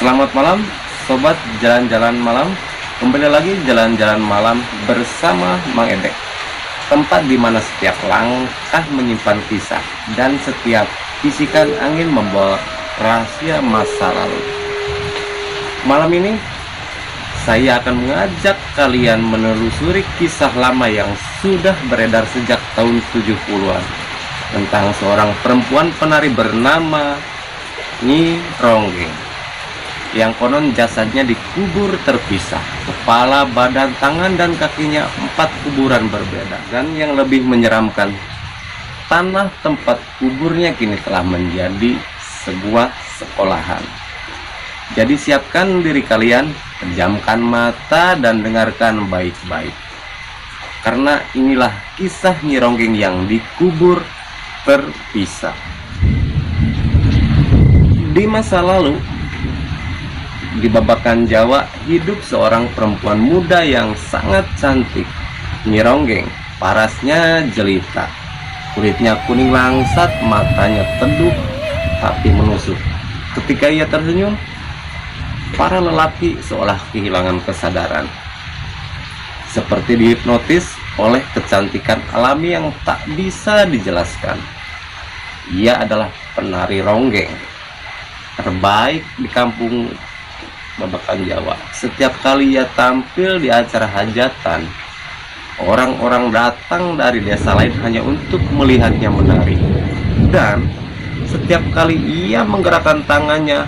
Selamat malam, sobat jalan-jalan malam. Kembali lagi jalan-jalan malam bersama Mang Ebek. Tempat di mana setiap langkah menyimpan kisah dan setiap bisikan angin membawa rahasia masa lalu. Malam ini saya akan mengajak kalian menelusuri kisah lama yang sudah beredar sejak tahun 70-an tentang seorang perempuan penari bernama Nyi Ronggeng yang konon jasadnya dikubur terpisah, kepala, badan, tangan, dan kakinya 4 kuburan berbeda. Dan yang lebih menyeramkan, tanah tempat kuburnya kini telah menjadi sebuah sekolahan. Jadi siapkan diri kalian, pejamkan mata dan dengarkan baik-baik, karena inilah kisah Nyi Ronggeng yang dikubur terpisah. Di masa lalu, di Babakan Jawa, hidup seorang perempuan muda yang sangat cantik, Nyi Ronggeng. Parasnya jelita, kulitnya kuning langsat, matanya teduh tapi menusuk. Ketika ia tersenyum, para lelaki seolah kehilangan kesadaran, seperti dihipnotis oleh kecantikan alami yang tak bisa dijelaskan. Ia adalah penari ronggeng terbaik di kampung Babakan Jawa. Setiap kali ia tampil di acara hajatan, orang-orang datang dari desa lain hanya untuk melihatnya menari. Dan setiap kali ia menggerakkan tangannya,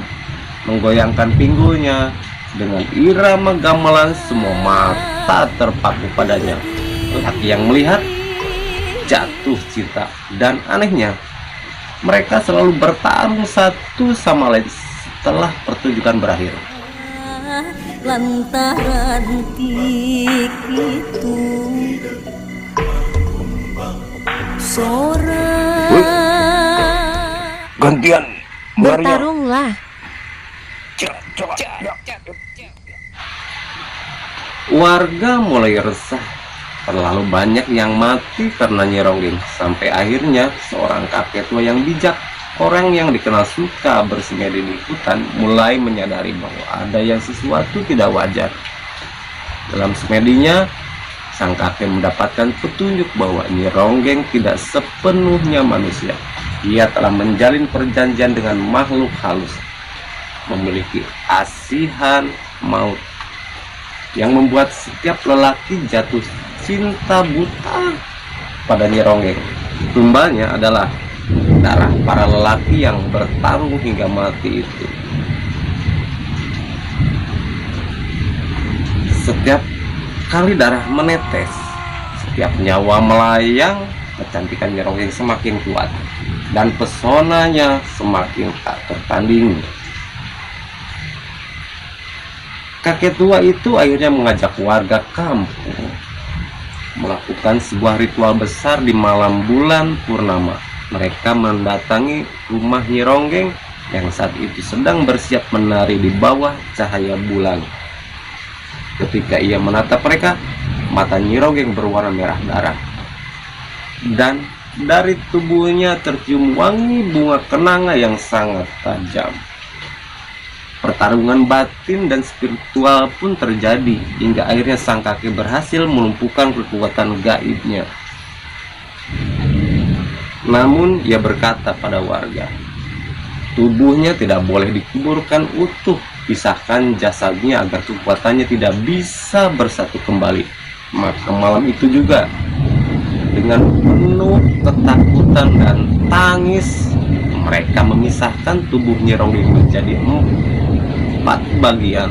menggoyangkan pinggulnya dengan irama gamelan, semua mata terpaku padanya. Lelaki yang melihat jatuh cinta, dan anehnya mereka selalu bertarung satu sama lain setelah pertunjukan berakhir. Lantaran itu seorang gantian bertarunglah. Warga mulai resah, terlalu banyak yang mati karena Nyi Ronggeng. Sampai akhirnya seorang kakek tua yang bijak, orang yang dikenal suka bersemedi di hutan, mulai menyadari bahwa ada yang sesuatu tidak wajar. Dalam semedinya, sang kakek mendapatkan petunjuk bahwa Nyi Ronggeng tidak sepenuhnya manusia. Ia telah menjalin perjanjian dengan makhluk halus, memiliki asihan maut yang membuat setiap lelaki jatuh cinta buta pada Nyi Ronggeng. Tumbalnya adalah darah para lelaki yang bertarung hingga mati itu. Setiap kali darah menetes, setiap nyawa melayang, kecantikan Nyi Ronggeng semakin kuat dan pesonanya semakin tak tertandingi. Kakek tua itu akhirnya mengajak warga kampung melakukan sebuah ritual besar di malam bulan purnama. Mereka mendatangi rumah Nyi Ronggeng yang saat itu sedang bersiap menari di bawah cahaya bulan. Ketika ia menatap mereka, mata Nyi Ronggeng berwarna merah darah, dan dari tubuhnya tercium wangi bunga kenanga yang sangat tajam. Pertarungan batin dan spiritual pun terjadi hingga akhirnya sang kakek berhasil melumpuhkan kekuatan gaibnya. Namun ia berkata pada warga, tubuhnya tidak boleh dikuburkan utuh, pisahkan jasadnya agar kekuatannya tidak bisa bersatu kembali. Maka malam itu juga, dengan penuh ketakutan dan tangis, mereka memisahkan tubuh Nyi Ronggeng menjadi 4 bagian: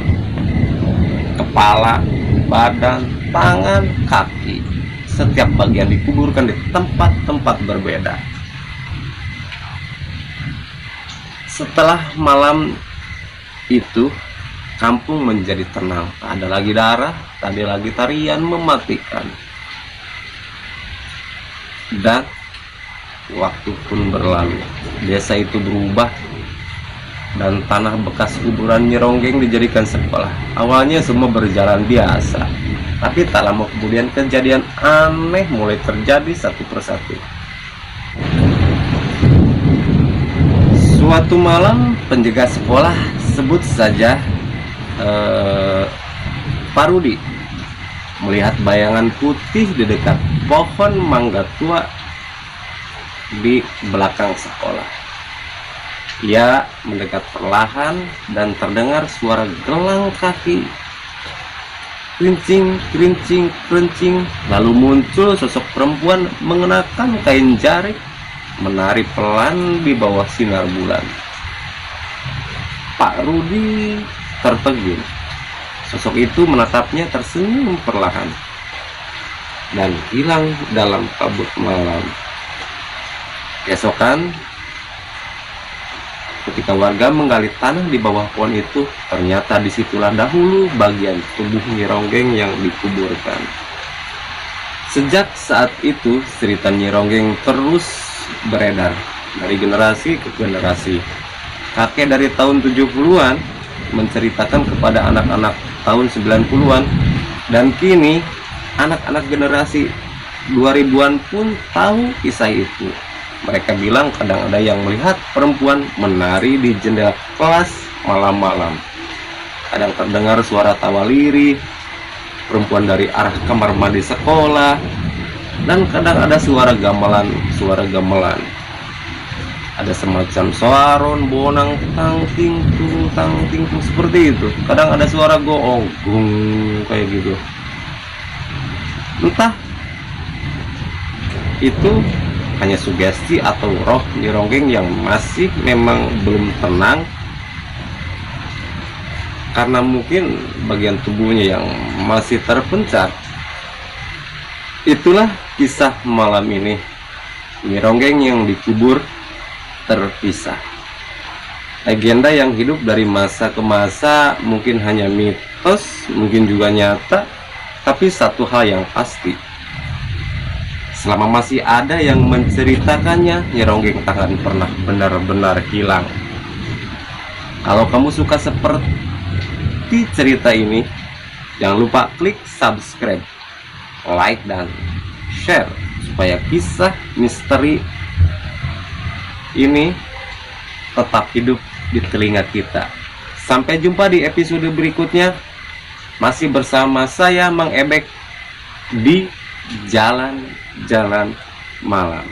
kepala, badan, tangan, kaki. Setiap bagian dikuburkan di tempat-tempat berbeda. Setelah malam itu, kampung menjadi tenang. Tak ada lagi darah, tak ada lagi tarian mematikan. Dan waktu pun berlalu. Desa itu berubah, dan tanah bekas kuburan Nyi Ronggeng dijadikan sekolah. Awalnya semua berjalan biasa, tapi tak lama kemudian kejadian aneh mulai terjadi satu persatu. Suatu malam, penjaga sekolah Sebut saja Pak Rudi melihat bayangan putih di dekat pohon mangga tua di belakang sekolah. Ia mendekat perlahan dan terdengar suara gelang kaki kerincing, kerincing, kerincing. Lalu muncul sosok perempuan mengenakan kain jarik menari pelan di bawah sinar bulan. Pak Rudi tertegun. Sosok itu menatapnya tersenyum perlahan dan hilang dalam kabut malam. Keesokan, ketika warga menggali tanah di bawah pohon itu, ternyata disitulah dahulu bagian tubuh Nyi Ronggeng yang dikuburkan. Sejak saat itu, cerita Nyi Ronggeng terus beredar dari generasi ke generasi. Kakek dari tahun 70-an menceritakan kepada anak-anak tahun 90-an, dan kini anak-anak generasi 2000-an pun tahu kisah itu. Mereka bilang kadang ada yang melihat perempuan menari di jendela kelas malam-malam. Kadang terdengar suara tawa lirih perempuan dari arah kamar mandi sekolah, dan kadang ada suara gamelan. Ada semacam soaron, bonang, tang ting tung seperti itu. Kadang ada suara goong, gung kayak gitu. Entah itu hanya sugesti atau roh Nyi Ronggeng yang masih memang belum tenang, karena mungkin bagian tubuhnya yang masih terpencar. Itulah kisah malam ini, Nyi Ronggeng yang dikubur terpisah. Legenda yang hidup dari masa ke masa, mungkin hanya mitos, mungkin juga nyata, tapi satu hal yang pasti, selama masih ada yang menceritakannya, Nyi Ronggeng tak akan pernah benar-benar hilang. Kalau kamu suka seperti cerita ini, jangan lupa klik subscribe, like, dan share supaya kisah misteri ini tetap hidup di telinga kita. Sampai jumpa di episode berikutnya, masih bersama saya Mang Ebek di Jalan-Jalan Malam.